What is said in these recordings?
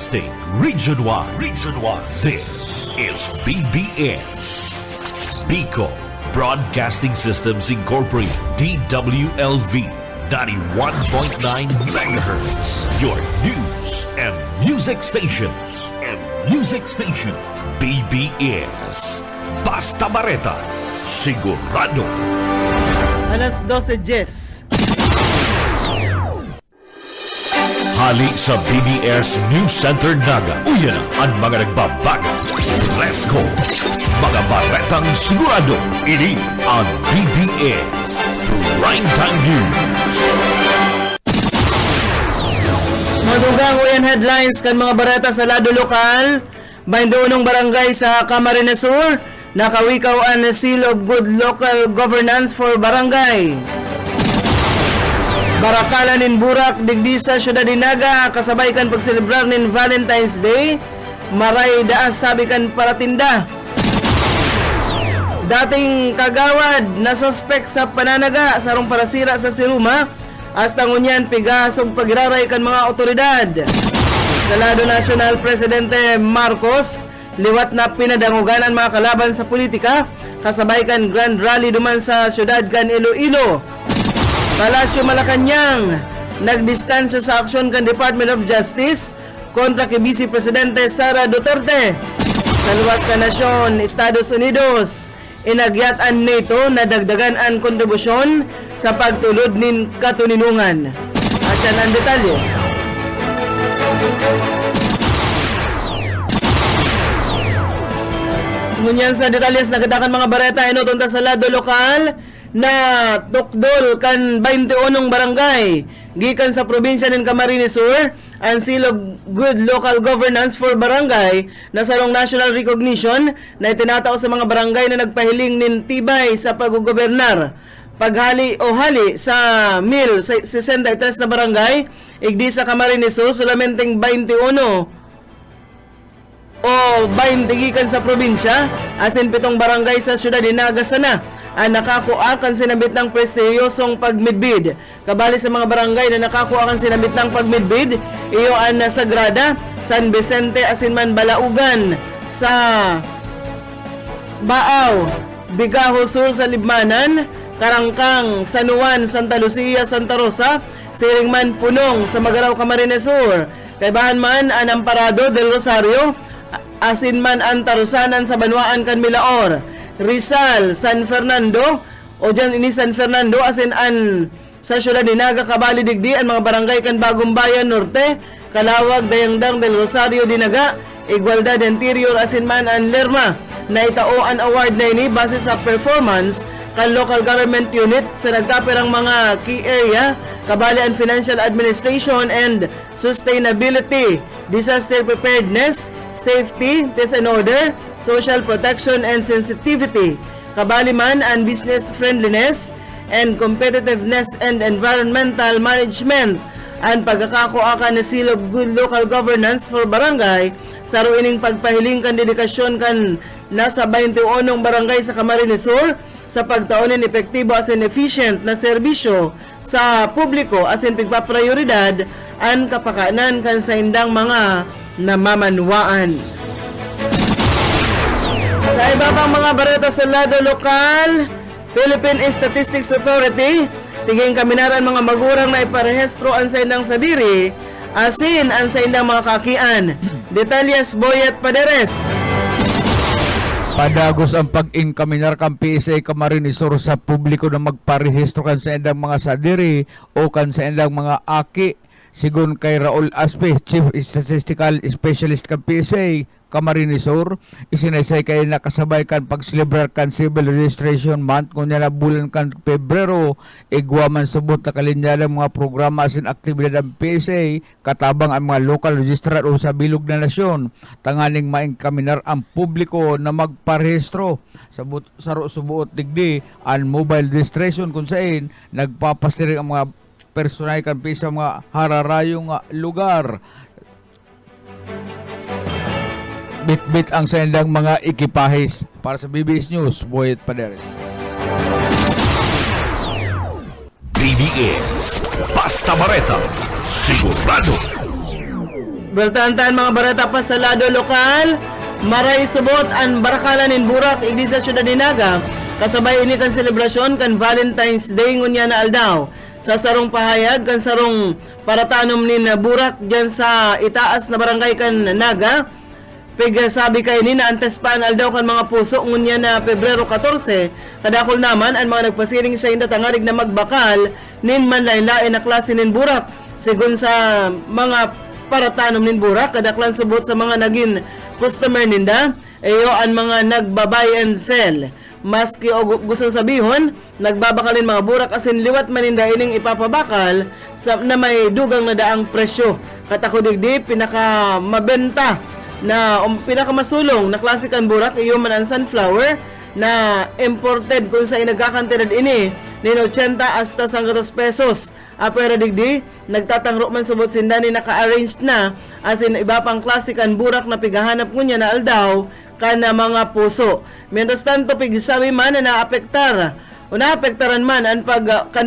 Broadcasting Region 1. This is BBS. Bicol Broadcasting Systems Incorporated. DWLV 91.9 MHz. Your news and music stations. BBS. Basta Bareta. Sigurado. Alas 12:10. Hali sa BBS News Center Naga. Uyan ang mga nagbabaga. Let's go! Mga baretang sigurado. Ini ang BBS Primetime News. Madugang uyan headlines kan mga bareta sa lado lokal. 21 barangay sa Camarines Sur. Nakawikaw ang Seal of Good Local Governance for Barangay. Barakalan in Burak, digdi sa Syudad Dinaga, kasabay kan pagselebrar nin Valentine's Day, maray daas sabi kan paratinda. Dating kagawad na sospek sa pananaga sarong parasira sa Siruma, hasta ngunyan pigasog pagiraray kan mga otoridad. Sa lado nasyonal, Presidente Marcos, liwat na pinadangugan ang mga kalaban sa politika, kasabay kan Grand Rally duman sa syudad kan Iloilo. Palasyo Malacanang, nagdistansya sa aksyon kan Department of Justice kontra kay Vice Presidente Sara Duterte. Sa luwas ka nasyon, Estados Unidos, inagyatan NATO na dagdagan ang kontribusyon sa pagtulod nin katuninungan. At yan ang detalyes. Ngunyan sa detalyes, nagadakan mga bareta inutunta sa lado lokal na tukdol kan 21 barangay gikan sa probinsya ng Camarines Sur ang Seal of Good Local Governance for Barangay na sarong national recognition na itinatao sa mga barangay na nagpahiling nin tibay sa paggobernar. Paghali o hali sa 1,063 na barangay igdi sa Camarines Sur, solamenteng 21 o 20 gikan sa probinsya, asin 7 barangay sa Syudad Dinaga sana ang nakakuha kan sinabit ng prestiyosong pagmidbid. Kabali sa mga barangay na nakakuha kan sinabit ng pagmidbid, iyo ang Sagrada, San Vicente, Asinman, Balaugan, sa Baaw, Bigaho Sur sa Libmanan, Karangkang, San Juan, Santa Lucia, Santa Rosa, Siringman, Punong sa Magaraw, Camarines Sur, Kaibahan man ang Amparado del Rosario, Asinman, Antarusanan sa Banwaan kan Milaor, Rizal, San Fernando o dyan ini San Fernando asin an sa Syudad Dinaga, Kabali, Digdi ang mga barangay kan Bagong Bayan Norte, Kalawag, Dayangdang del Rosario, Dinaga, Igualdad Interior asin man an Lerma na itao an award na ini base sa performance kan local government unit sa nagkaperang mga key area, Kabali ang Financial Administration and Sustainability, Disaster Preparedness, Safety, Peace and Order, Social Protection and Sensitivity, Kabali man ang Business Friendliness and Competitiveness and Environmental Management. Ang pagkakakuha ni Seal of Good Local Governance for Barangay sa ruining pagpahiling kan dedikasyon kan nasa 21 barangay sa Camarines Sur sa pagtaonin epektibo asin efficient na serbisyo sa publiko asin pigpaprioridad ang kapakanan kan sa indang mga namamanwaan. Sa iba pang mga bareta sa lado lokal, Philippine Statistics Authority, tiging kaminaran mga magurang na iparehistro ang sa indang sadiri, asin ang sa indang mga kakian. Detalyas Boyet Paderes. Padagos ang pag-ingkaminar kang PSA Camarines Sur sa publiko na magparehistro kan sa indang mga sadiri o kan sa indang mga aki. Sigun kay Raul Aspe, Chief Statistical Specialist kan PSA Camarines Sur, isinaysay kay nakasabay kan pagselebrar kan Civil Registration Month kunya na bulan kan Pebrero, igwaman subot na kalinyada mga programa asin aktibidad ng PSA katabang ang mga local registrar o sa bilog na nasyon, tanganing maingkaminar ang publiko na magparehistro sa subuot digdi ang mobile registration kung saan nagpapasiring ang mga personay kan sa mga hararayong lugar. Bit-bit ang sendang mga ekipahis. Para sa BBS News, Boyet Paderes. BBS Basta Bareta, sigurado. Bertantan mga barata pa sa lado lokal, maray subot ang barakalan in Burak, Iglesia Ciudad de Naga, kasabay ini kan selebrasyon kan Valentine's Day ngunya na aldaw. Sa sarong pahayag kan sarong paratanom nin Burak dyan sa itaas na barangay kan Naga, sabi kay ni na antes pa aldaw kan mga puso ngunya na Pebrero 14, kadakol naman ang mga nagpasiring sa inda tangarig na magbakal nin manlaylain na klase nin Burak. Sigun sa mga paratanom nin Burak, kadaklan subot sa mga naging customer ninda, ayo ang mga nagbabay and sell. Maski o gusto sabihon, nagbabakalin mga Burak asin liwat maninda ining ipapabakal sa, na may dugang na daang presyo. Katakudigdi, pinaka mabenta na pinakamasulong na klasikan Burak, iyo man ang sunflower na imported kung sa inagkakantidad ini ni 80 hasta 100 pesos. Apera digdi, nagtatangro man subot sinda ni naka-arranged na asin iba pang klasikan Burak na pigahanap ngunya na aldaw kana mga puso. Mientras tanto pigsabi man na naapektar o naapektaran man ang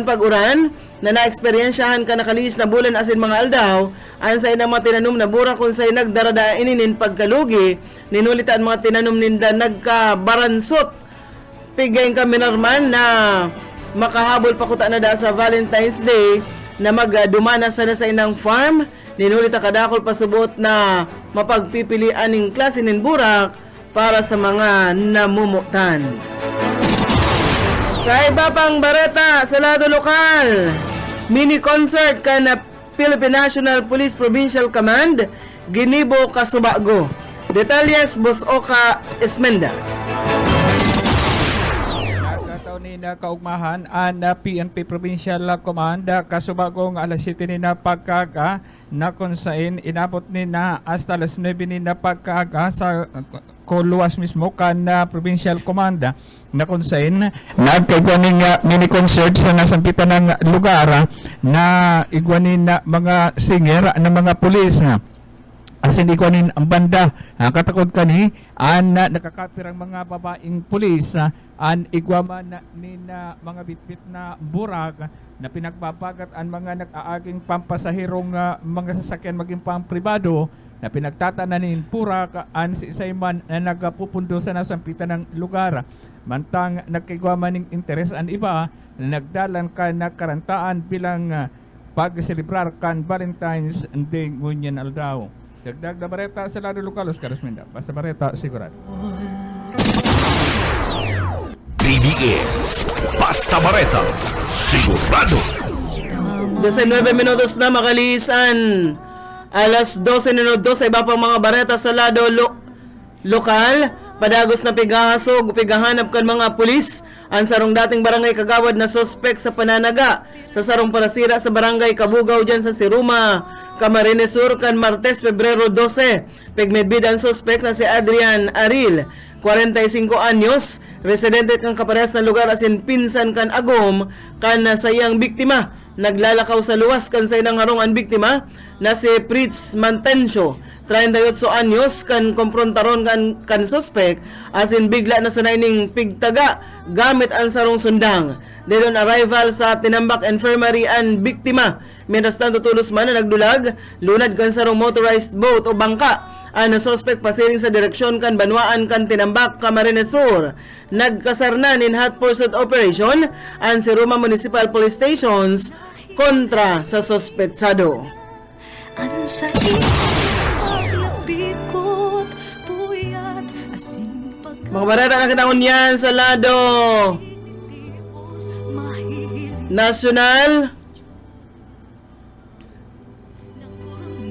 pag-uran na naeksperyensyahan ka nakaliis na bulan asin mga aldaw an sa inang mga tinanom na Burak kung sa'y nagdarada ininin pagkalugi ninulitan mga tinanom ninda nagkabaransot. Pigayin kami narman na makahabol pa kuta na da sa Valentine's Day na magdumana sana sa inang farm. Ninulita kadakol pasubot na mapagpipilian ng klase nin Burak para sa mga namumutan. Sa iba pang bareta sa lado lokal, mini concert ka na Philippine National Police Provincial Command, Ginibo, Casubago. Detalles, Boss Oka Esmenda. Ni na kaugmahan ang PNP Provincial Command kasubagong alas 7 ni na pagkaga na kung saan inabot ni na hasta alas 9 ni na pagkaga sa Koluwas mismo kan Provincial Command na kung saan nagkaigwaning mini concert sa nasampitan ng lugar na igwanin na mga singer na mga pulis na asin ikuanin ang banda katakod kani an nakakapirang mga babaeng pulis an igwaman ni na mga bitbit na Burak na pinagbabagat ang mga nag-aaging pampasahirong mga sasakyan maging pampribado na pinagtatananin Burak an si Isayman na nagpupundo sa nasampitan ng lugar. Mantang nagkaigwaman ng interes an iba na nagdalan ka na karantaan bilang pag-celebrar kan Valentine's Day ngunyan aldaw. Dagdag na bareta sa lado lokal, Oscar Esmenda. Basta bareta, sigurado. BBS, Basta Bareta, sigurado. 19 minutos na makalisan. Alas 12 minutos sa iba pang mga bareta sa lado lokal. Padagos na pigahasog, pigahanap kan mga pulis ang sarong dating barangay Kagawad na sospek sa pananaga sa sarong parasira sa barangay Kabugaw dyan sa Siruma, Camarines Sur kan Martes, Pebrero 12. Pigmedbid ang sospek na si Adrian Aril, 45 anyos, residente kang kaparehas na lugar asin pinsan kan Agom kan sayang biktima. Naglalakaw sa luwas kan say nang harong ang biktima na si Fritz Mantencio, 38 anyos, kan komprontaron kan suspek asin bigla na sanay ning pigtaga gamit ang sarong sundang. Dahil arrival sa Tinambak Infirmary ang biktima. Mientras tanto tulos man na nagdulag, lunad kan sarong motorized boat o bangka ang suspect pasiring sa direksyon kan Banwaan kan Tinambak, Camarines Sur. Nagkasarna nin hot pursuit operation ang Siruma Municipal Police Stations kontra sa sospetsado. Mga barata na kitangon yan sa lado nasyonal.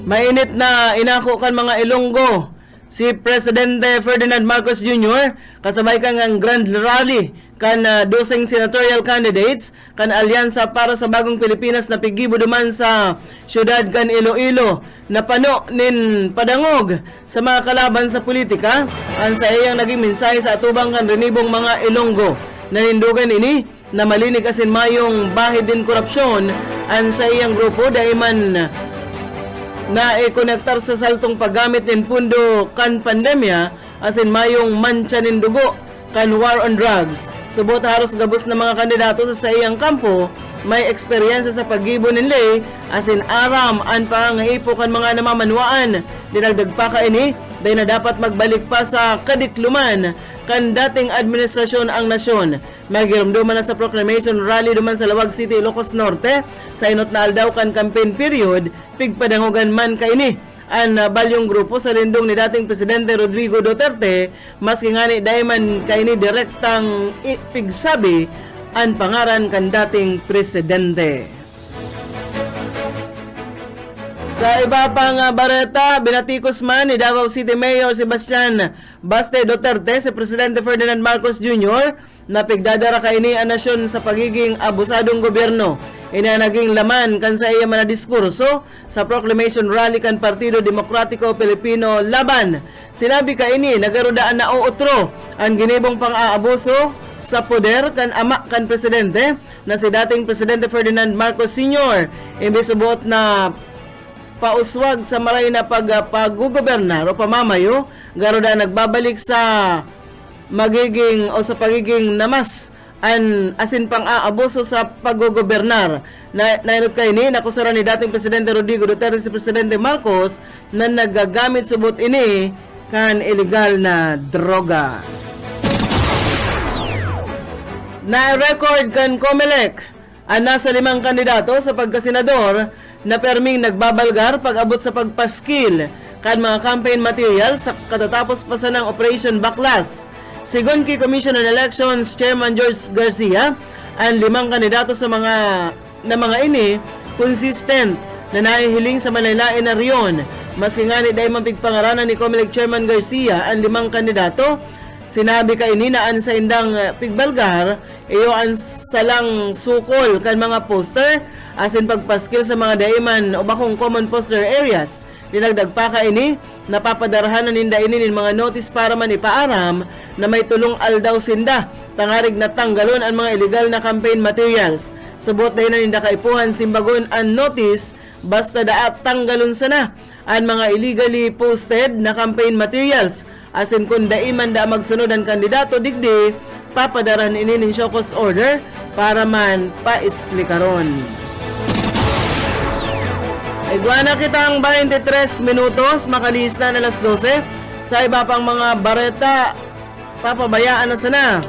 Mainit na inako kan mga Ilonggo si Presidente Ferdinand Marcos Jr. kasabay kang ang Grand Rally kan dosing senatorial candidates kan alyansa para sa bagong Pilipinas na pigibo duman sa syudad kan Iloilo na pano nin padangog sa mga kalaban sa politika. Ang sa iyang naging mensahe sa atubang kan renibong mga Ilonggo nanindugan ini na malinig asin mayong bahid din korupsyon. Ang sa iyang grupo daiman na ikonektar sa saltong paggamit ng pundo kan pandemya asin mayong mancha nin dugo kan war on drugs. Subot halos gabos na mga kandidato sa iyang kampo may eksperyensya sa paggibo ng lay asin aram an pangaipo kan mga namamanwaan. Dinagdag pa ka ini dahil na dapat magbalik pa sa kadikluman kan dating administrasyon ang nasyon. Magirumduman na sa proclamation rally duman sa Lawag City, Ilocos Norte sa inot na aldaw kan campaign period pigpadangugan man ka ini ang balyong grupo sa lindong ni dating Presidente Rodrigo Duterte maski ngani dayman kaini direktang ipigsabi ang pangaran kan dating presidente. Sa iba pang bareta, binatikos man ni Davao City Mayor Sebastian Baste Duterte si Presidente Ferdinand Marcos Jr. na pigdadara kaini ang nasyon sa pagiging abusadong gobyerno. Ina naging laman kan sa iya mga diskurso sa proclamation rally kan Partido Demokratiko Pilipino laban. Sinabi kaini nagarudaan na uutro ang ginibong pang-aabuso sa poder kan ama kan presidente na si dating Presidente Ferdinand Marcos Sr. Imbis subuot na pauswag sa maray na paggugobernar o pamamayo, garuda nagbabalik sa magiging o sa pagiging namas asin pang aabuso sa paggogobernar. Nainot kay ni nakusara ni dating Presidente Rodrigo Duterte si Presidente Marcos na nagagamit subot ini kan illegal na droga. Na-record kan COMELEC ang nasa 5 kandidato sa pagkasenador na perming nagbabalgar pag-abot sa pagpaskil kan mga campaign materials sa katatapos pa sa ng Operation Backlash. Sigon kay Commission on Elections Chairman George Garcia, ang 5 kandidato sa mga ini consistent na nahihiling sa manaylain na riyon. Maski nga ni dahil mapigpangaranan ni COMELEC Chairman Garcia ang 5 kandidato, sinabi ka ini na sa indang pigbalgar iyo ang salang sukol kan mga poster asin pagpaskil sa mga daiman o bakong common poster areas. Dinagdag pa ka ini napapadarahanan ninda ini ng mga notice para man ipaaram na may tulong aldaw sinda tangarig na tanggalon ang mga illegal na campaign materials. Subot na ninda kaipuhan simbagon ang notice basta daat tanggalon sana ang mga illegally posted na campaign materials asin kung daiman da magsunod ang kandidato digdi papadaran ini ng show cause order para man paisplikaron. Iguana kitang 23 minutos makalis na alas 12 sa iba pang mga bareta papabayaan na sana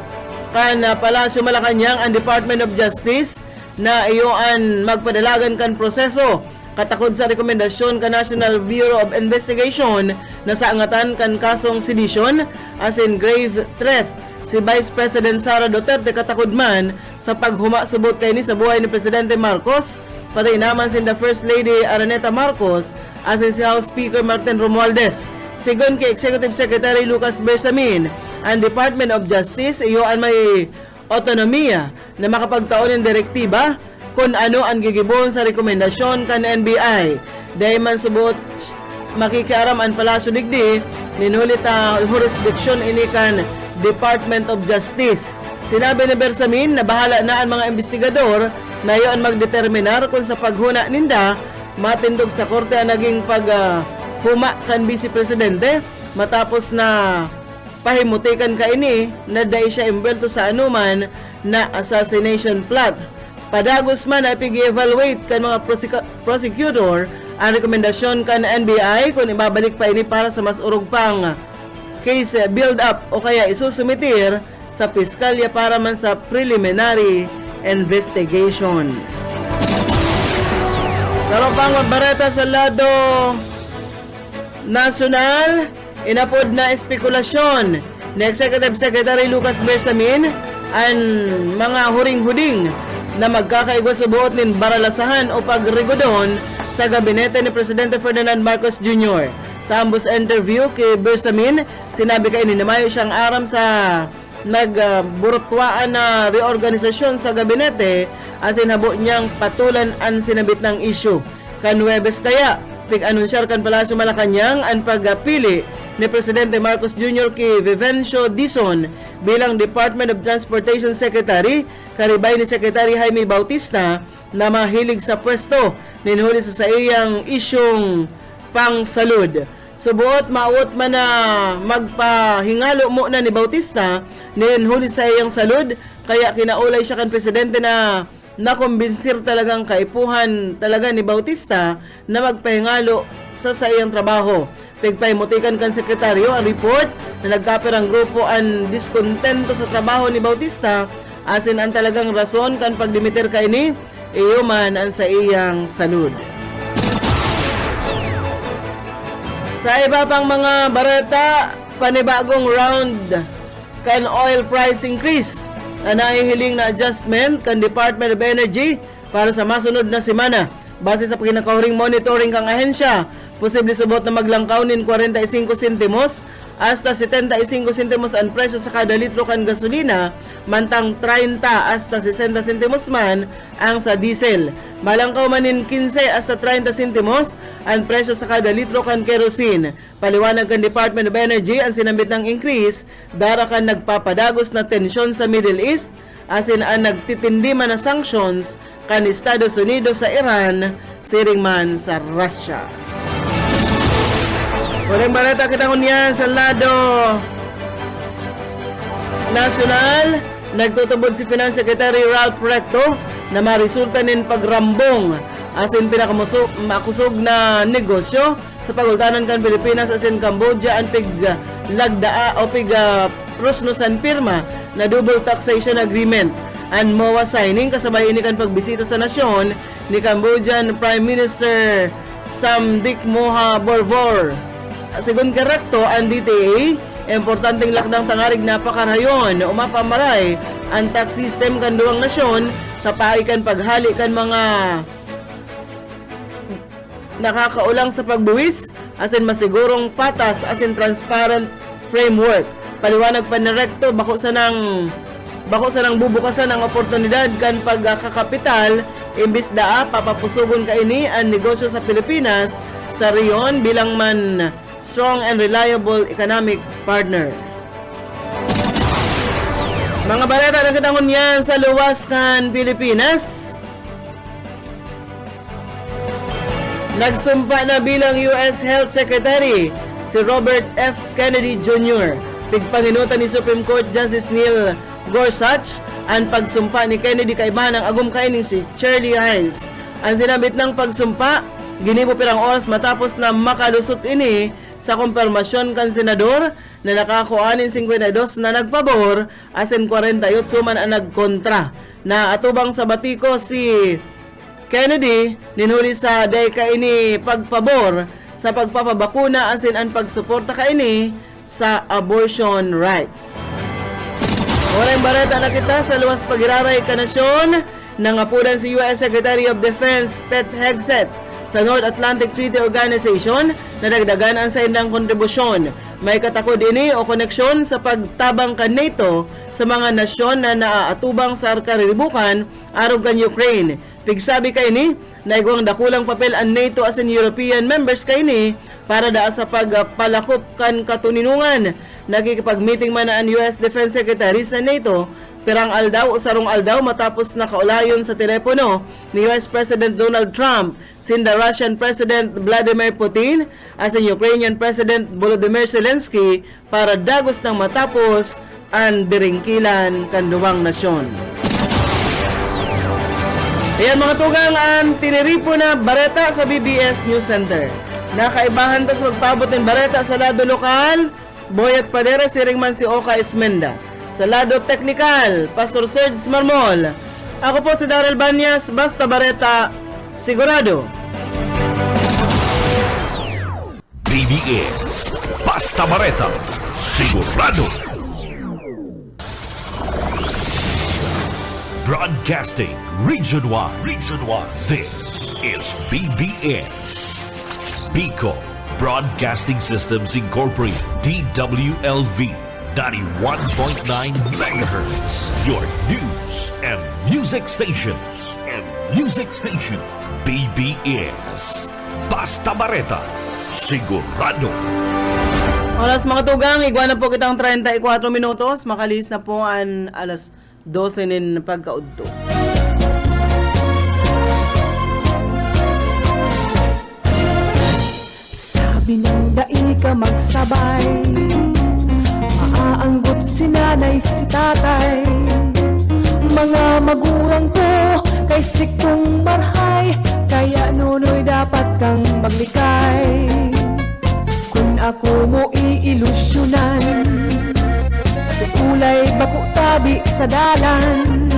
kan Palasyo Malacanang ang Department of Justice na iyoan magpadalagan kan proseso katakod sa rekomendasyon ka National Bureau of Investigation na sa angatan kan kasong sedition as in grave threat si Vice President Sara Duterte katakod man sa paghumasubot kay ni sa buhay ni Presidente Marcos pati naman si the First Lady Araneta Marcos as in si House Speaker Martin Romualdez. Sigon kay Executive Secretary Lucas Bersamin, ang Department of Justice iyoan may otonomiya na makapagtaon ng direktiba kung ano ang gigibon sa rekomendasyon kan NBI. Dahil man subot makikiaram ang Palasyo digdi ninulit jurisdiction ini kan Department of Justice. Sinabi ni Bersamin na bahala na ang mga investigador na iyon magdeterminar kung sa paghuna ninda matindog sa korte ang naging paghuma kan Vice Presidente matapos na pahimutikan ka ini na dahil siya imbelto sa anuman na assassination plot. Padagos man ay pig-evaluate kan mga prosecutor ang rekomendasyon kan NBI kung ibabalik pa ini para sa mas urog pang case build-up o kaya isusumitir sa piskalya para man sa preliminary investigation. Sa pang bareta sa lado nasyonal, inapod na espekulasyon ni Executive Secretary Lucas Bersamin ang mga huring-huding na magkakaigwa sa buot nin baralasahan o pagrigodon sa gabinete ni Presidente Ferdinand Marcos Jr. Sa ambos interview kay Bersamin, sinabi kay ninamayo siyang aram sa nagburutwaan na reorganisasyon sa gabinete asin habo niyang patulan ang sinabit ng issue. Kan Huwebes kaya, pig-anunsyar kan Palasyo Malacanang ang pagpili ni Presidente Marcos Jr. kay Vivencio Dizon bilang Department of Transportation Secretary, karibay ni Secretary Jaime Bautista na mahilig sa pwesto ninhuli sa iyang isyong pangsalud. Subuot maawot man na magpahingalo mo na ni Bautista nin huli sa iyang salud, kaya kinaulay siya kan presidente na nakumbinsir talagang kaipuhan talaga ni Bautista na magpahingalo sa iyang trabaho. Pigpaymutikan kan sekretaryo ang report na nagkapir ang grupo ang diskontento sa trabaho ni Bautista, asin ang talagang rason kan pagdimiter kay ni iyuman ang sa iyang salud. Sa iba pang mga bareta, panibagong round kan oil price increase na nahihiling na adjustment kan Department of Energy para sa masunod na semana. Base sa pinakahuring monitoring kang ahensya, posible subot na maglangkawnin 45 sentimos hasta 75 sentimos ang presyo sa kada litro kan gasolina, mantang 30 hasta 60 sentimos man ang sa diesel. Malangkaw manin 15 hasta 30 sentimos ang presyo sa kada litro kan kerosene. Paliwanag kan Department of Energy ang sinambit ng increase dara kan nagpapadagos na tensyon sa Middle East, asin ang nagtitindi man na sanctions kan Estados Unidos sa Iran, siring man sa Russia. Walang balita kita kunyan sa lado nasyonal. Nagtutubod si Finance Secretary Ralph Recto na marisulta nin pagrambong asin pinakakusog na negosyo sa pagultanan kan Pilipinas asin Cambodia ang piglagdaa o prosnosan pirma na double taxation agreement and MOA signing kasabay ini kan pagbisita sa nasyon ni Cambodian Prime Minister Samdech Moha Borvor. Sigun karekto ang DTA, importanteng lakdang tangarig napakarayon na umapamaray ang tax system kan duwang nasyon sa paikan paghali kan mga nakakaulang sa pagbuwis asin masigurong patas asin transparent framework. Paliwanag pa ni Recto bako sa nang bubukasan ang oportunidad kan pagkakapital imbis daa papapusugon kaini ang negosyo sa Pilipinas sa riyon bilang man strong and reliable economic partner. Mga balita na kitangon yan sa luwas kan Pilipinas. Nagsumpa na bilang US Health Secretary si Robert F. Kennedy Jr. Pigpanginutan ni Supreme Court Justice Neil Gorsuch ang pagsumpa ni Kennedy kaibahan ng agum kainin si Shirley Hines. Ang sinabit ng pagsumpa, ginibo pirang oras matapos na makalusot ini sa kumpirmasyon kan senador na nakakuanin 52 na nagpabor asin 48 man ang nagkontra. Na atubang sa batiko si Kennedy ninhuli sa day kaini pagpabor sa pagpapabakuna asin ang pagsuporta kaini sa abortion rights. Walang bareta na kita sa luwas pagiraray kanasyon nangapudan si US Secretary of Defense Pete Hegseth sa North Atlantic Treaty Organization na dagdagan ang sa indang kontribusyon. May katakod ini o koneksyon sa pagtabang kan NATO sa mga nasyon na naaatubang sa karilibukan arog kan Ukraine. Pigsabi kay ni, naigwang dakulang papel ang NATO as in European members kay ni para daa sa pagpalakop kan katuninungan. Nakikipag-meeting man ang US Defense Secretary sa NATO pirang aldaw o sarong aldaw matapos nakaulayon sa telepono ni US President Donald Trump sinda Russian President Vladimir Putin as in Ukrainian President Volodymyr Zelensky para dagos ng matapos ang diringkilan kanduwang nasyon. Ayan mga tugang ang tiniripo na bareta sa BBS News Center. Nakaibahan ta sa magpabot ng bareta sa lado lokal, Boyet Padera, siring man si Oka Ismenda. Sa lado teknikal, Pastor Serge Marmol. Ako po si Daryl Banyas, basta bareta, sigurado. BBS Basta Bareta, sigurado. Broadcasting Region 1. This is BBS. Bicol Broadcasting Systems Incorporated, DWLV, 91.9 megahertz. Your news and music stations. BBS Basta Bareta, sigurado. Oras mga tugang, igwa na po kitang 34 minutos. Makalis na po ang alas 12 nin pagkaudto. binangdai ka magsabay. Maaanggot si nanay, si tatay, mga magurang ko kay striktong marhay, kaya nunoy dapat kang maglikay. Kung ako mo iilusyonan, kulay bako tabi sa dalan.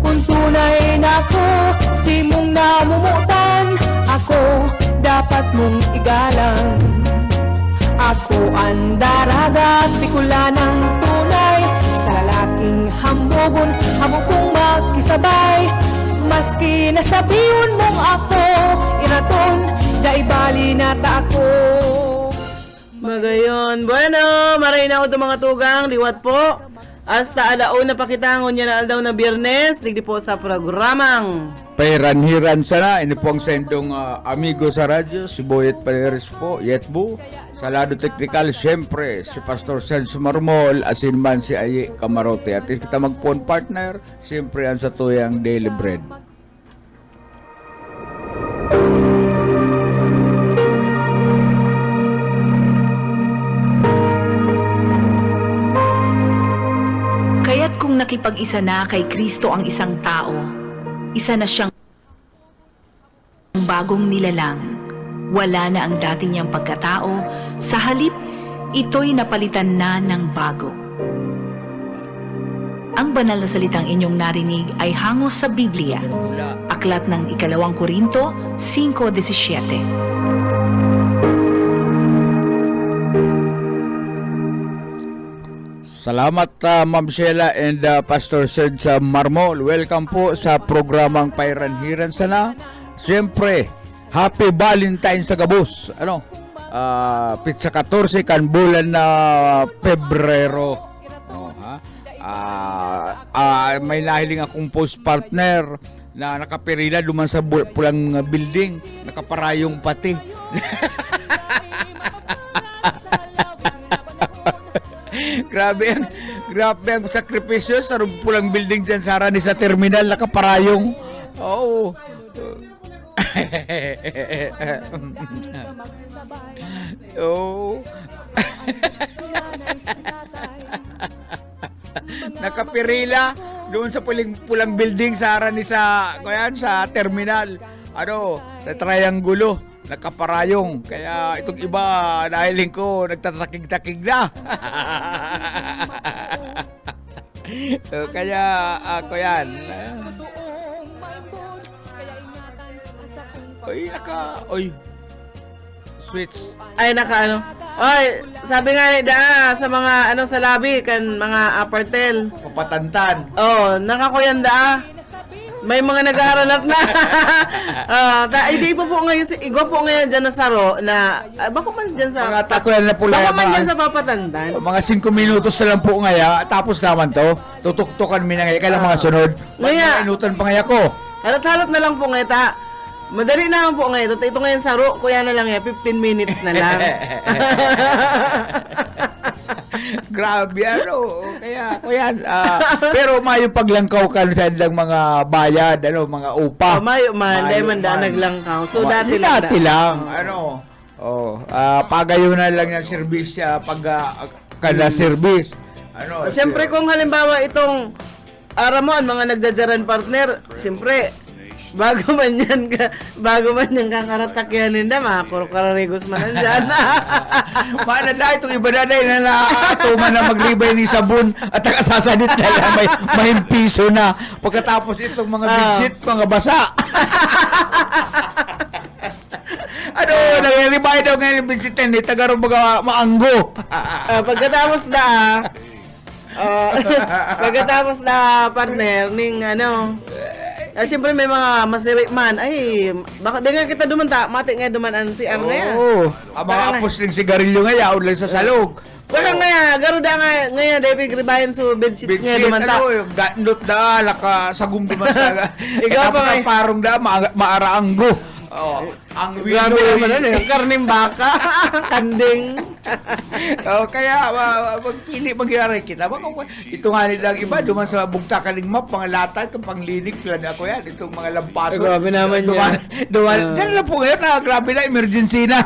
Kung tunay na ako, simong namumutan, ako dapat mong igalang. Ako ang daragat, bikulanang tunay, sa lalaking hambugon, amo kong makisabay. Maski nasabihin mong ako, iraton, daibali na ta ako. Magayon. Bueno, maray na ako mga tugang. Liwat po. Hasta alaon na pakitangon niya na aldaw na Biyernes. Digdi po sa programang Pairanhiran sana, ini po ang sendong amigo sa radyo, si Boyet Pareres po, Yetbu. Sa lado teknikal, syempre, si Pastor Sergio Marmol, asin man si Aye Camarote. At kita mag-phone partner, syempre ang sa tuyang Daily Bread. Kaya't kung nakipag-isa na kay Kristo ang isang tao, isa na siyang bagong nilalang. Wala na ang dati niyang pagkatao, sa halip, ito'y napalitan na ng bago. Ang banal na salitang inyong narinig ay hangos sa Biblia, aklat ng 2 Korinto 5:17. Salamat Ma'am Sheila and Pastor Sergio Marmol. Welcome po sa programang Pairanhiran sana. Siyempre, Happy Valentine sa Gabos. Pizza 14 kan bulan na Pebrero. May nahiling akong post partner na nakapirila duman sa pulang building, nakaparayong pati. Grabe ang sakripisyo sa pulang building dyan sa harani sa terminal, nakaparayong. Oo. Oh. Nakapirila doon sa pulang building sa harani sa terminal. Sa triangulo, nakaparayong. Kaya itong iba nahiling ko nagtatakig-takig na. Kaya ako yan. Switch. ay naka Oy, sabi nga ni da sa mga sa labi kan mga apartel. Papatantan. Oh, nakakuyan da. May mga nag-aaral na. Hindi po ngayon igwa po ngayon dyan na saro na bako man dyan sa Mga takuyan na pula. bako man dyan sa papatandan. Mga 5 minutos na lang po ngaya. Tapos naman to. Tutuktukan mi na ngaya. Kailang mga sunod. Ngaya. Inutan pa ngaya ko. Halat-halat na lang po ngayon ta. Madali na lang po ngayon. Ito ngayon saro. Kuya na lang 15 minutes na lang. Grabe kaya pero mayo paglangkaw ka sa ilang mga bayad, mga upa. Mayo man, dahil man da naglangkaw. So dati lang. Pagayunan lang yung service kada service. Siyempre kung halimbawa itong Ramon, mga nagjajaran partner, siyempre bago man yan kakaratakyanin na, mga kurukararigos man nandyan. Mana na itong iba na nakatuman na maglibay ni sabon at nakasasadit na yan, may piso na. Pagkatapos itong mga bidsit, mga basa. Nangyaribay daw ngayon yung bidsit na, tagarong mga maanggo. Pagkatapos na partner, ning siyempre may mga masiri man. Ay, baka di nga kita dumanta, mati nga dumanan si Ar nga. Oo. Ang mga apos ng sigarilyo nga yaon lang sa salog. Saka nga, garuda nga David Ribayan so bedsheets nga dumanta. Gandot da, laka sagum duman sa. Ikaw pa nga. Parong da, maaraanggo. Oh, ang Grabe Willow. naman ano, yung karning baka, kanding. Kaya magpili magyari kita. Ito nga nilang iba, duman sa bugtakan ng map, mga lata, itong panglinig, plan ako yan, itong mga lampaso. Grabe naman yan. Diyan lang po ngayon, grabe na, emergency na.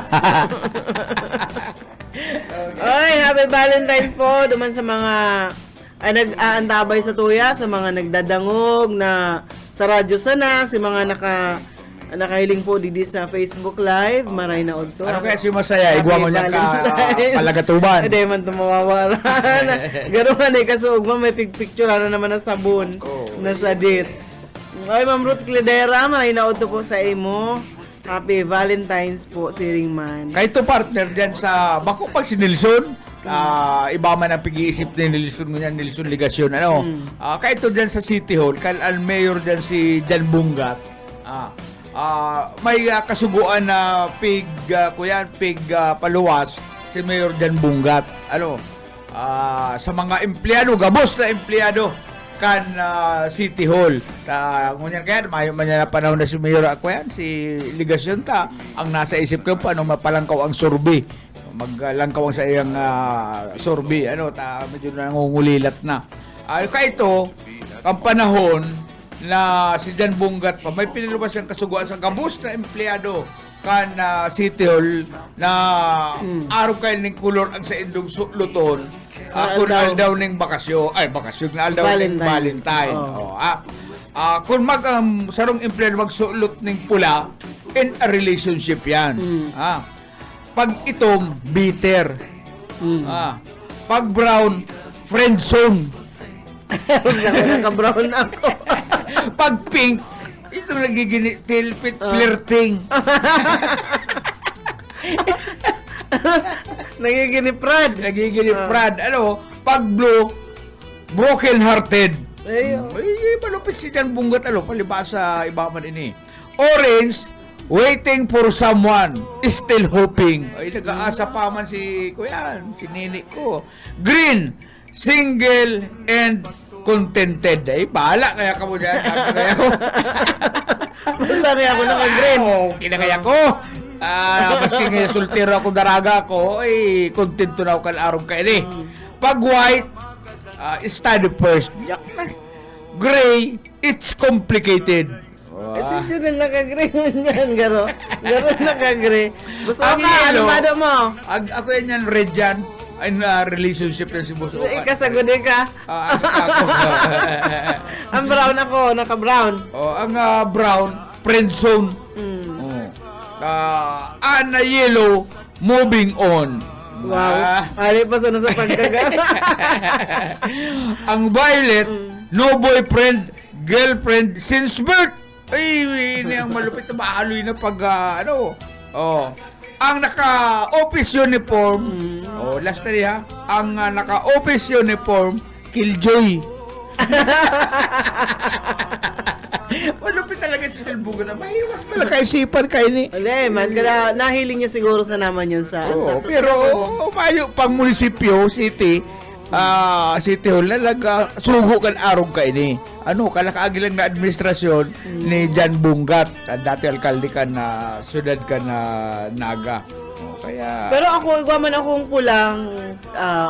Oy, happy Valentine's po duman sa mga nag-aantabay sa tuya, sa mga nagdadangog na sa radyo sana, si mga nakahiling po didi sa Facebook Live, maray na odto. Ano kaya si Masaya? Igwa mo niya palagatuban. Hindi man tumawawaran. Garo man ay kasuog mo, may picture na naman ng sabon na sa date. Oy, Ma'am Ruth Cledera, maray na odto po sa imo. Happy Valentine's po, Siringman. Kahit to partner dyan sa, bako pag si Nelson, iba man ang pag-iisip ni Nelson Ligasyon, ano, kahit to dyan sa City Hall, ang mayor dyan si Jan Bungat, may kasuguan na pig paluwas, si Mayor Jan Bungat, ano, sa mga empleyado, gabos na empleyado, kan City Hall. Ngunyan kaya, mayo man na panahon na si Mayor ako yan, si Ligasyon ang nasa isip ko, paano mapalangkaw ang survey. Maglangkaw ang sa iyang survey, ano, medyo nangungulilat na. Kaya ito, ang panahon na si Jan Bungat pa, may pinilabas ang kasuguan sa gabos na empleyado kan City Hall na araw kayo ng kulor ang sa indong luton. Kung aldaw ng bakasyon na aldaw ng Valentine. Kung sarong empleyado magsulot ng pula, in a relationship yan. Pag itong bitter. Pag brown, friend zone. Naka-brown ako. Pag pink, ito nagiging tilpit flirting. Nagiginip-rad. Ano, pag blue, broken hearted. Ay, Malupit si Jan Bungat, palibasa iba man ini. Orange, waiting for someone, still hoping. Ay, nag-aasa pa man si nini ko. Green, single and contented. Ay, bahala kaya ka mo dyan. Kaya ko. basta rin ako naka-green. Kinakaya ko. Maski ngayon soltero ako, daraga ako, ay kontento na ako kan-araw ka ini. Pag white, study first. Gray, it's complicated. Kasi dyan naka-green yan, Garo. Garo naka-green. Gusto ko ano mo? Ako yan red yan. Ay, relationship yan si Boso. Ikasagod ka. Ako. Ang brown ako, naka-brown. Ang brown, friend zone. Ana yellow, moving on. Wow. Ali pa sa pagkaga. Ang violet, no boyfriend, girlfriend since birth. Ay, ini ang malupit na mahaloy na pag ang naka-office uniform, last na niya, ang naka-office uniform, killjoy. Malupit talaga si Delbugo na mahiwas pala kaisipan kayo ni. Hindi, man, kada nahiling niya siguro sa naman yun sa... Pero pang munisipyo, city Hall, sugo kan araw kayo ni. Kalakaagilan na administrasyon ni Jan Bungat, dati alkalde ka na syudad ka na Naga. Kaya... Pero ako, igwaman akong pulang,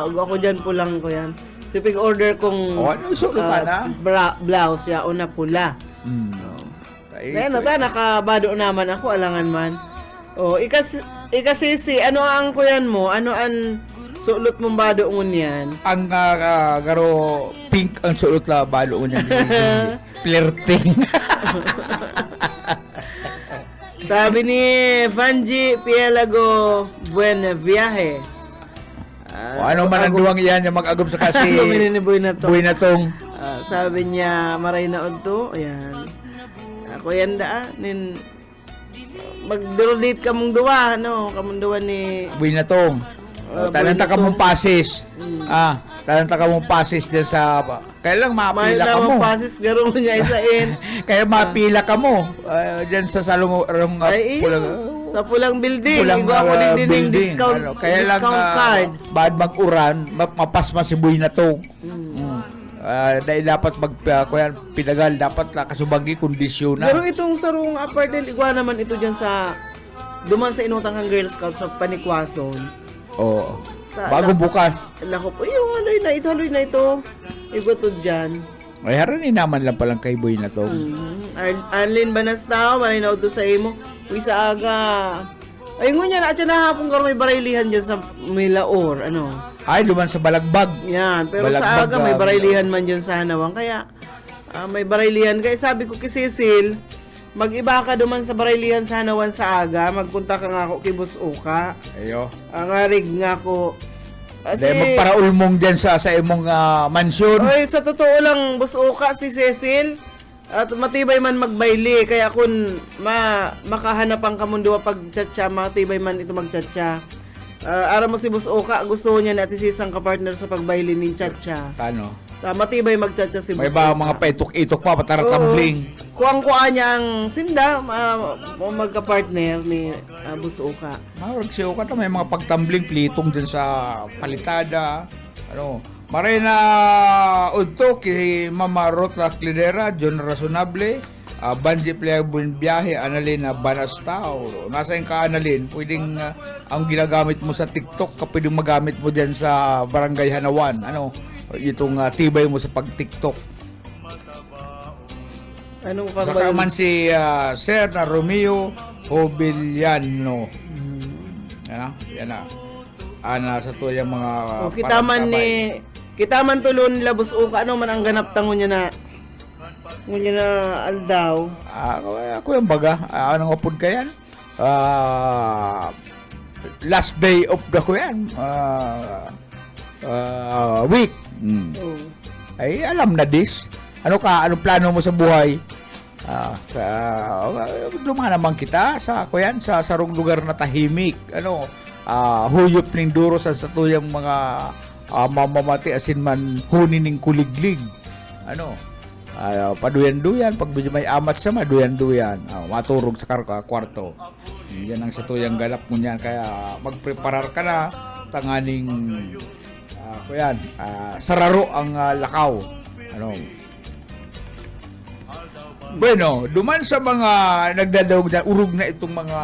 ako dyan pulang ko yan. Sipig order kong ano sulo ka na? Blouse, ya, una pula. Ngayon, nakabado naman ako, alangan man. Ikasisi, ano ang kuyan mo? Ano ang sulot mong bado ngunyan? Ang garo pink ang sulot la balo ngunyan. Flirting. Sabi ni Vanji Pielago, buen viaje. Ano man ang duwang iyan yung mag-agom sa kasi Buhay na to. buhay na tong Sabi niya, maray na odto. Ayan. Ako yan mag-donate ka mong duwa, kamong duwa ni... buhay na tong. Talanta ka mong pasis. Talanta ka mong pasis dyan sa... Kaya lang mapila ka mo. pasis, garo mo niya isain. Kaya mapila ka mo. Dyan sa salong... Sa pulang building. Pulang Igo ako din building. discount Kaya lang card. bad mag-uran, mapasma si buhay na tong. Dahil dapat kuyan pinagal dapat la kasubagi kondisyon Pero na. itong sarong apartheid, igwa naman ito dyan sa duman sa inutang kang Girl Scout sa Panikwason. Oo. Bago bukas. Lakop, haloy na ito. Igwa to dyan. Ay haran naman lang palang kay boy na to. Arlene Banastao, malinaw to sa imo. Uy sa aga. Ay ngunya na atya na hapon karon may baraylihan dyan sa Milaor, ano. Ay duman sa balagbag. Yan, pero Balagbag, sa aga may baraylihan man dyan sa Hanawang. Kaya may baraylihan. Kaya sabi ko kay Cecil, mag-iba ka duman sa baraylihan sa Hanawan sa aga. Magpunta ka nga ako kay Boss Oka. Ayo. Ang arig nga ko. Dahil magparaulmong dyan sa imong mansyon. Oy, sa totoo lang, Boss Oka, si Cecil, at matibay man magbayli. Kaya kung makahanap ang kamunduwa pag-chatcha, matibay man ito mag-chatcha. Ara mo si Boss Oka, gusto niya na isisang kapartner sa pagbayli ni Chatcha. Kano? Matibay mag-chatcha si May Boss ba Oka. mga paitok-itok pa patara tumbling. Kuang-kuha niya ang sinda, magka-partner ni Boss Oka. Mawag siya ka ta may mga pagtumbling plitong dyan sa palitada. Ano? Maray na udto kay Mama Rota Clidera, John Razonable, Banji Playa Buenbiahe, Annalyn Banastao. Nasa yung ka Annalyn, pwedeng ang ginagamit mo sa TikTok, pwedeng magamit mo dyan sa Barangay Hanawan. Ano? Itong tibay mo sa pag-TikTok. Anong pang Saka man si Sir na Romeo Hobiliano. Yan na. Ana sa to yung mga kita man tulon labos uka ano man ang ganap tango niya na aldaw. Ako yung baga. Anong upod ka yan? Last day of the kuyan. Week. Oh. Ay alam na this. Anong plano mo sa buhay? Luma naman kita sa kuyan sa sarong lugar na tahimik. Huyop ning duro sa tuyang mga mamamati asin man hunin ning kuliglig. Paduyan-duyan pag medyo may amat sa maduyan-duyan. Maturog sa kwarto. Yan ang sa tuyang galap mo niyan kaya magpreparar ka na tanganing kuyan sararo ang lakaw. Bueno, duman sa mga nagdadawag na urog na itong mga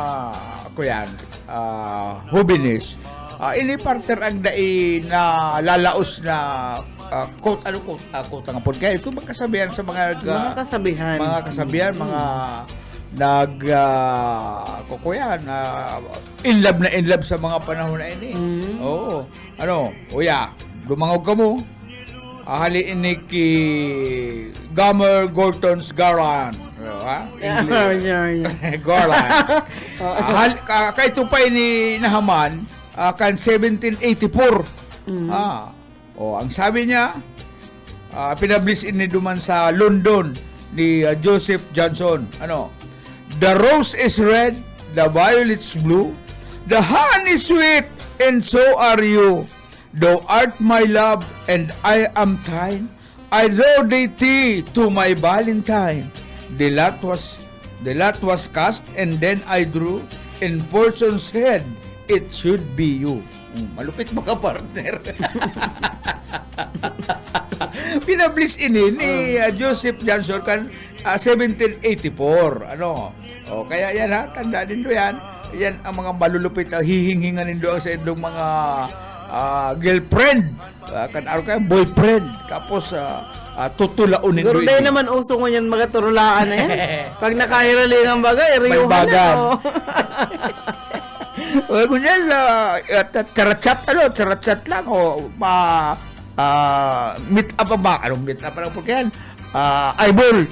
kuyan, hobinis, ini partner ang dai na lalaos na quote ang apod kaya ito magkasabihan sa mga kasabihan, mga kukuyan in love sa mga panahon na ini. Oo. Dumangog ka mo. Haliin ni ki Gomer Gorton's Garan. Garland. Kay ito pa ni nahaman kan 1784. Ang sabi niya pinablis ini duman sa London ni Joseph Johnson. The rose is red, the violet's blue, the honey is sweet, and so are you. Thou art my love, and I am thine. I draw thee to my Valentine. The lot was cast, and then I drew. In fortune's head, it should be you. Malupit mga partner. Pinablis ini ni Joseph Johnson kan 1784. Kaya yan tanda din do yan. Yan ang mga malulupit hihinghingan nindo sa idong mga girlfriend, boyfriend, tapos tutulaunin Guru day naman uso mo yan mga turulaan na yan. Pag nakahiraling ang bagay, riyuhan na. Kunyan, charachat lang, meet up ba? Anong meet up lang po yan? Eyeball.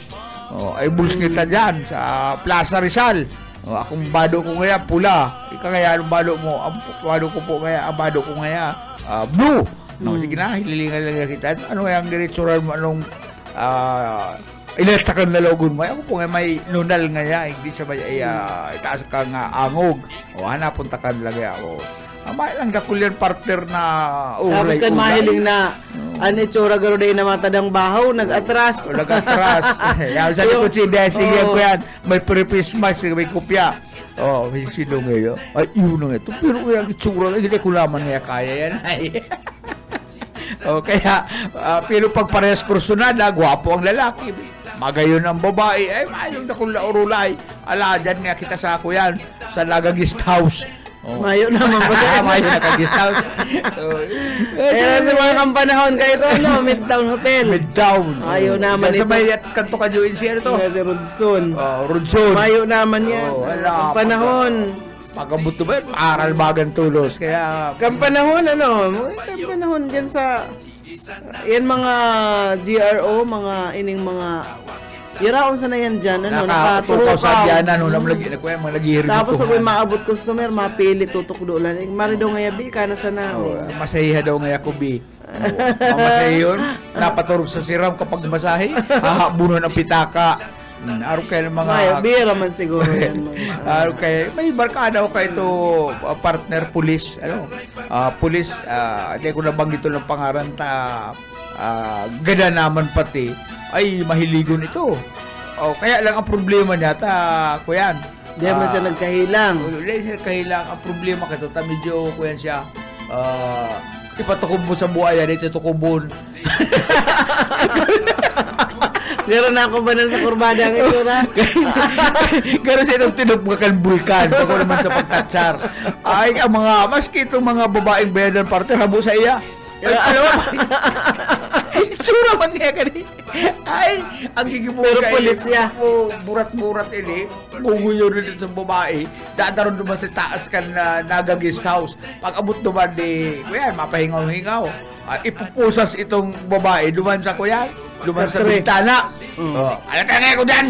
Eyeballs kita dyan sa Plaza Rizal. Akong bado ko ngaya pula. Ika kaya ang bado mo. Ang bado ko po ngaya, ang bado ko ngaya blue. Sige na, hililingan lang kita. Ano kaya ang diretsuran mo? Anong ilatsakan na logon mo? Ako po ngaya may nunal ngaya. Hindi sa may itaas ka nga angog. Hanapon takan lang ako. May lang dakulian partner na tapos kan mahiling na itsura garo day na matadang bahaw, nag-atras. Yan sa likod si Desi ko yan. May pre-Christmas, may kopya. May sino ngayon. Ay, yun nga ito. Pero yung itsura, hindi ko laman nga kaya yan. Kaya, pero pag parehas kursunada, gwapo ang lalaki. Magayon ang babae, ay mayroon na kung laurulay. Ala, dyan nga kita sa ako yan, sa Laga Guest House. Mayo naman ba? Mayo na ka guest house. Kaya sa mga kampanahon kayo ito, no? Midtown Hotel. Midtown. Ayaw naman Sa ito. may at kanto ka Join siya ito. Kaya si Rodson. Rudson. Mayo naman yan. Ala, Kampanahon. Pagkabot ba yun, aral bagang tulos. Kaya, Kampanahon, ano? Kampanahon dyan sa... Yan mga GRO, mga ining mga... Iraon sa na yan dyan, ano? nakatukaw sa Nakaturukaw. diyan, ano, mga naghihirin. Tapos ako maabot customer, mapili tutok doon. Mari daw nga yabi, kana sa na. Masahiha daw nga Yakubi. Masahi yun. Napaturog sa siram kapag masahi. Hahabuno ng pitaka. Araw kayo ng mga... Mayo, bira man siguro yan. Araw kayo. May barkada ko kayo ito, partner pulis. Ano? Pulis, hindi ko nabanggit ito ng pangaran ganda naman pati. Ay, mahiligon ito. Kaya lang ang problema niya, kuyan. Di man siya nagkahilang. Hindi siya kahilang. Ang problema kito, medyo kuyan siya. Ipatukob mo sa buhaya, dito tukubon. Meron na ako ba nun sa kurbada ang itsura? Gano'n siya itong tinubgakan bulkan. Ako naman sa pagtatsar. Ay, ang mga, maski itong mga babaeng bayadan partner, habo sa iya. Ay, alam mo, itsura man niya kanina. Ay, ang gigibuka. Pero pulis siya. Burat-burat ini. Guguyo rin sa babae. Dadaron naman sa taas kan na Naga Guest House. Pag abot naman ni, kuya, mapahingaw-hingaw. Ipupusas itong babae. Duman sa kuya. Duman sa Correct. bintana. Alata nga ko dyan.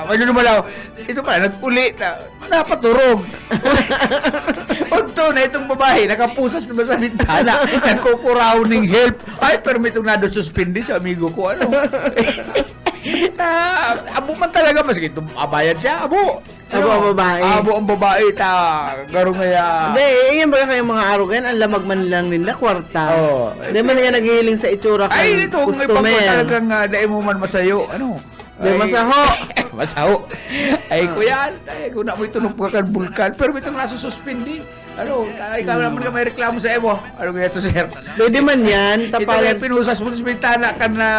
Ano naman ito pala, nag-uli. Napaturog. Unto na itong babae, nakapusas naman sa bintana. Nagkukuraw ng help. Ay, pero may itong nado-suspindi sa amigo ko. Ano? Abo man talaga. Maski itong abayan siya, abo. Abo ang babae. Abo ang babae. Garong nga. Hindi, yan ba kayong mga arogan? Ang lamag man lang nila, kwarta. Oo. Hindi man yan naghihiling sa itsura kang Ay, ito, may pagko customer. talagang dahil mo man masayo. Ano? Di masaho. Masaho. Ay, kuya, ay, kung na mo ito nung bulkan. Pero itong nasususpindi. Ano, ikaw naman ka may reklamo sa emo. Ano kaya ito, sir? Pwede man yan, Ito tapalan. yung pinusas mo sa bintana ka na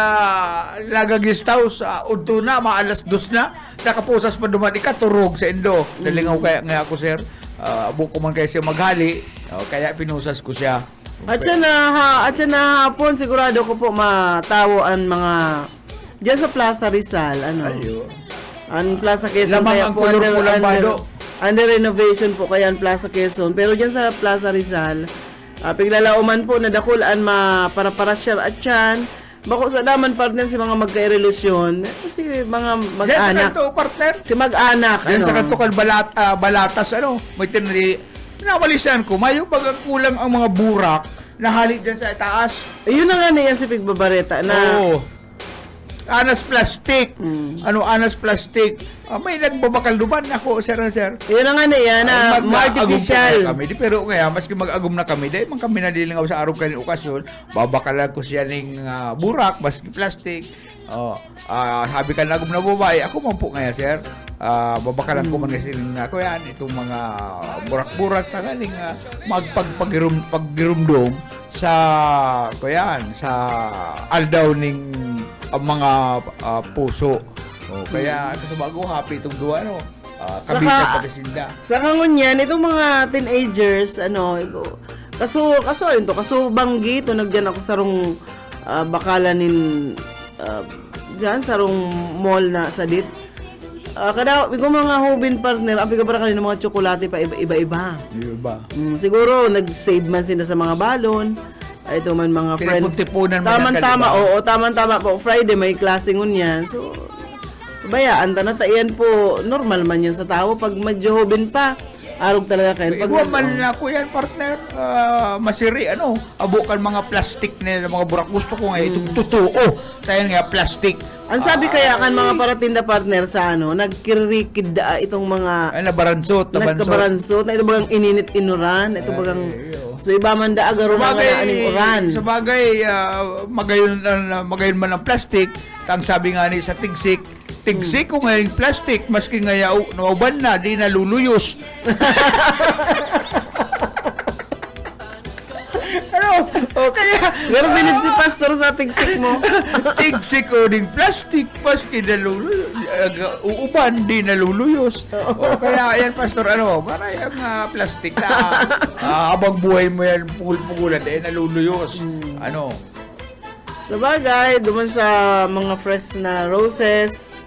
nagagist house. Unto na, maalas dos na. Nakapusas pa duman, ikaturog sa indo. Nalingaw kaya nga ako, sir. Buko man kayo siya maghali. Kaya pinusas ko siya. At siya na hapon, sigurado ko po matawo ang mga... Diyan sa Plaza Rizal, ano? Ayo. Ang Plaza Quezon. Lamang kaya ang po kulor pulang bado. under renovation po kaya ang Plaza Quezon. Pero diyan sa Plaza Rizal, piglalauman po na dakulaan para-parasyal at yan. Bako sa daman partner si mga magka-relasyon, si mga Yan sa mag-anak. kanto, partner. Si mag-anak, Yan sa ano? kanto, balatas, ano. May tinawalisan ko. Mayo bagang kulang ang mga burak na halit dyan sa itaas. Ayun na nga niyan si Pigbabareta na Oo. Anas plastic. Ano anas plastic? May nagbabakal duman ako, sir. yun na nga niyan na artificial. Kami. Di, pero kaya, maski mag-agum na kami, dahil man kami nalilingaw sa araw kaning okasyon, babakalan ko siya ng burak, maski plastic. Sabi ka na agum na babae, ako man po ngayon, sir. Babakalan ko man kasi ako yan, itong mga burak-burak, tangaling pagirumdom sa, sa aldaw ning mga puso. Kaya sa bago happy itong duwa, no? Kabita Saka- pati sinda. Sa kangunyan, itong mga teenagers, kaso banggi, ito nagdyan ako sarong bakalan dyan, sarong mall na sa dit. Kada, ikaw mga hubin partner, api ka para kanina mga tsokolate pa iba-iba. Di ba? Siguro, nag-save man sila sa mga balon. Ito man mga friends. Pinagpuntipunan man Tama-tama, ang oo, tama-tama po. Friday may klase ngunyan. So, bayaan ta na yan po. Normal man yan sa tao. Pag medyo hubin pa, arog talaga kayo. Iwa man na ko yan, partner. Masiri, abukan mga plastic na mga burak. Gusto ko nga itong totoo. Tayo nga, plastic. Ang sabi kaya kan mga paratinda partner sa nagkirikid itong mga Nabaransot. nagkabaransot na ito bagang ininit inuran, ito bagang so iba man da agaro na nga aning uran. Sa bagay, magayon man ang plastic. Ang sabi nga ni sa tigsik ko ngayon plastic, maski nga nauban na, di naluluyos. Ano? O kaya, Pero bilid si pastor sa tigsik mo. tigsik o ding plastic, maski naluluyo, uuban, di naluluyos. O kaya, yan, pastor, ano, para yung plastic na habang buhay mo yan, pugul-pugulan, naluluyos. Ano? Sabagay, duman sa mga fresh na roses,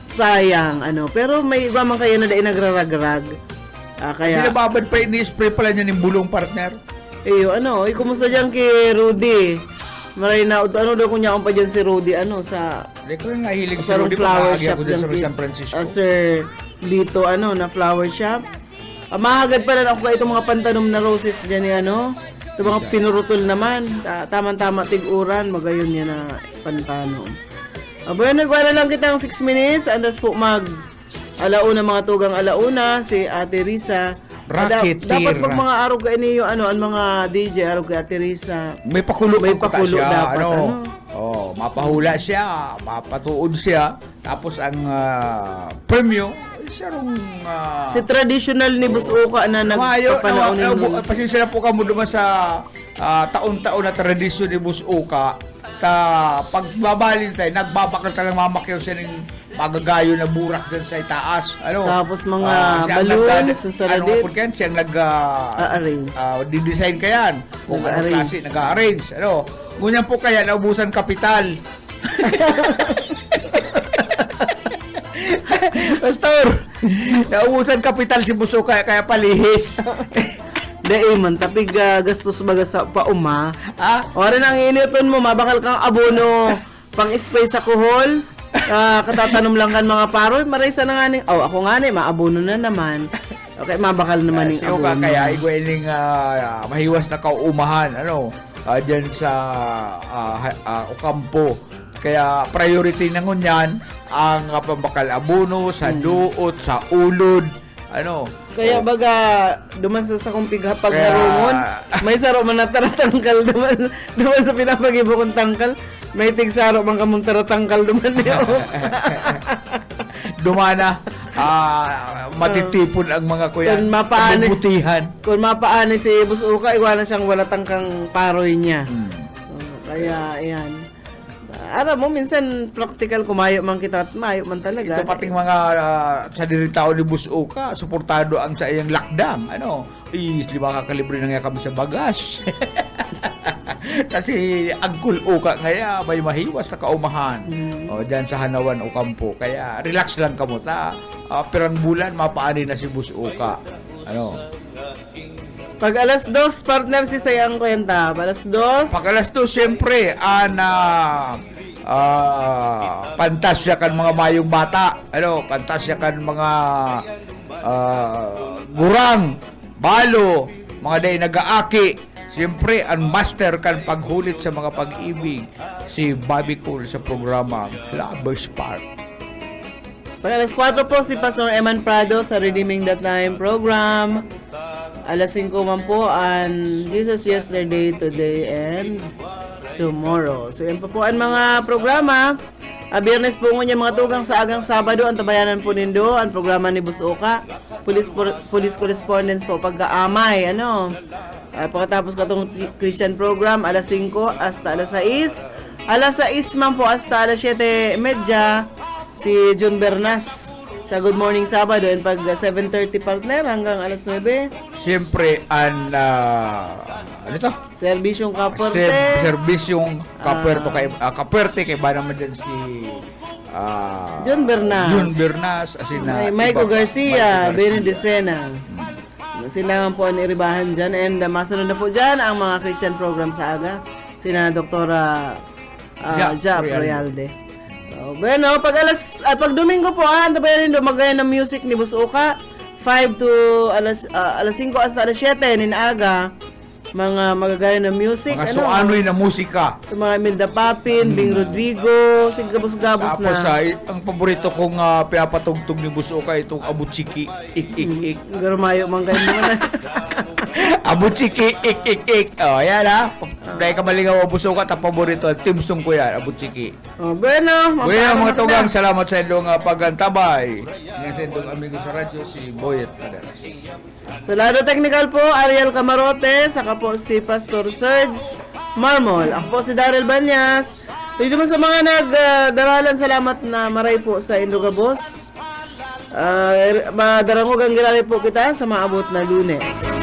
sayang, ano. Pero may iba man kayo na dahil nagraragrag. Kaya, Binababad pa, ini-spray pala niya ng bulong partner. ano, kumusta dyan kay Rudy? Maray na, ano daw kunya pa dyan si Rudy, ano, sa Hindi ko nga hilig si sa Rudy, flower pagkakagya shop ko dyan sa dyan San Francisco. Sir Lito, ano, na flower shop. Mahagad pala ako itong mga pantanom na roses dyan, ano. Ito mga pinurutol naman. Tama-tama tiguran, magayon yan na pantanom. Bueno, nagwa na lang kitang 6 minutes. Andas po alauna, mga tugang alauna, si Ate Risa. Rocketeer. Dapat pag mga araw ka iniyo, ano, ang mga DJ, araw kay Ate Risa. May pakulo, May pa pakulo siya, dapat, ano? Oh, mapahula siya, mapatuod siya, tapos ang premyo, siya rong Si traditional ni Bus Uka na nagpapanaon ng pasensya na po kamo duman sa taon-taon na tradisyon ni Bus Uka. Pag babalintay, nagbabakal talang mamakyaw siya ng magagayo na burak dyan sa itaas. Ano? Tapos mga siya ang balloons sa saradit. Ano nga siya ang A-arrange. di-design ka yan. Kung anong klase, nag-arrange. Ano? Ngunyan po kaya, naubusan kapital. Pastor, naubusan kapital si Buso kaya palihis. Dahil man, tapig gastos baga sa pauma. Ah? Orin ang initon mo, mabakal kang abono pang spray sa kuhol. Katatanom lang kan mga paroy. Marisa na nga ning, ako nga ni, maabono na naman. Okay, mabakal naman ning Siyo abono. ka kaya igweling mahiwas na kauumahan ano diyan sa Ocampo. Kaya priority na ngunyan ang pambakal abono sa duot, sa ulod, ano. Kaya baga, duman sa kong pagharungon, may saro man na taratangkal duman sa pinapagibo kong tangkal, may tigsaro man kamong taratangkal duman niyo. Dumana, matitipon ang mga kuya. Kung mapaani. Butihan. Kung mapaani si Bus Uka, iwanan siyang wala tangkang paroy niya. Kaya, ayan. Alam mo, minsan practical, kumayo man kita at mayo man talaga. Ito pating mga sa diritao ni Bus Uka, suportado ang sa iyang lakdam. Ano? Lima kakalibre na nga kami sa bagas. Kasi Agkul Uka kaya may mahiwas na kaumahan. O, dyan sa Hanawan Ocampo. Kaya relax lang kamo ta. Pirang bulan, mapaani na si Bus Uka. Ano? Pag alas 2, partner si Sayang Kwenta. Alas 2. Pag alas 2, siyempre, pantasya kan mga mayong bata. Ano, pantasya kan mga gurang, balo, mga day nag-aaki. Siyempre, ang master kan paghulit sa mga pag-ibig, si Bobby Cole sa programa Lovers Park. Pag alas 4 po si Pastor Eman Prado sa Redeeming That Time program. Alas 5 man po ang Jesus Yesterday, Today, and Tomorrow. So yan po ang mga programa. Biyernes po ngunyan mga tugang sa agang Sabado, ang tabayanan po nindo, ang programa ni Bus Uka. Police correspondence po pagkaamay, ano. Pagkatapos ka itong Christian program, alas 5 hasta alas 6. Alas 6 man po hasta alas 7:30 si John Bernas sa Good Morning Sabado, and pag 7:30 partner hanggang alas 9. Siyempre, ang ano to? Serbisyong Kaporte. Serbisyong Kapuerte kay ba naman dyan si John Bernas. John Bernas, Michael Garcia, Benny Decena. Sila po ang iribahan dyan, and masunod na po dyan ang mga Christian program sa aga. Sina Doktora Jap Realde. Bueno, pag Domingo po, tabayan rin magaya ng music ni Bus Uka. 5 to alas 5 hasta alas 7 ninaga. Mga magagaya ng music. Mga suanoy na musika. Mga Imelda Papin, Bing Rodrigo, si Gabos-Gabos na. Tapos ang paborito kong pinapatugtog ni Bus Uka, itong Abuchiki, ik. Garumayo man kayo naman. Abuchiki, ik. Oh, yan ha. Dahil ka malingaw o busukat, ang paborito, timsong ko yan, abuchiki. Bueno, Muli mga mapaalam tugang, na. salamat sa ilong pagantabay. Nga sa ilong amigo sa radyo, si Boyet Madalas. Sa lado technical po, Ariel Camarote, saka po si Pastor Serge Marmol. Ako po si Daryl Banyas. Dito mo sa mga nagdaralan, salamat na maray po sa Indogabos. Madarangog ang gilali po kita sa maabot na Lunes.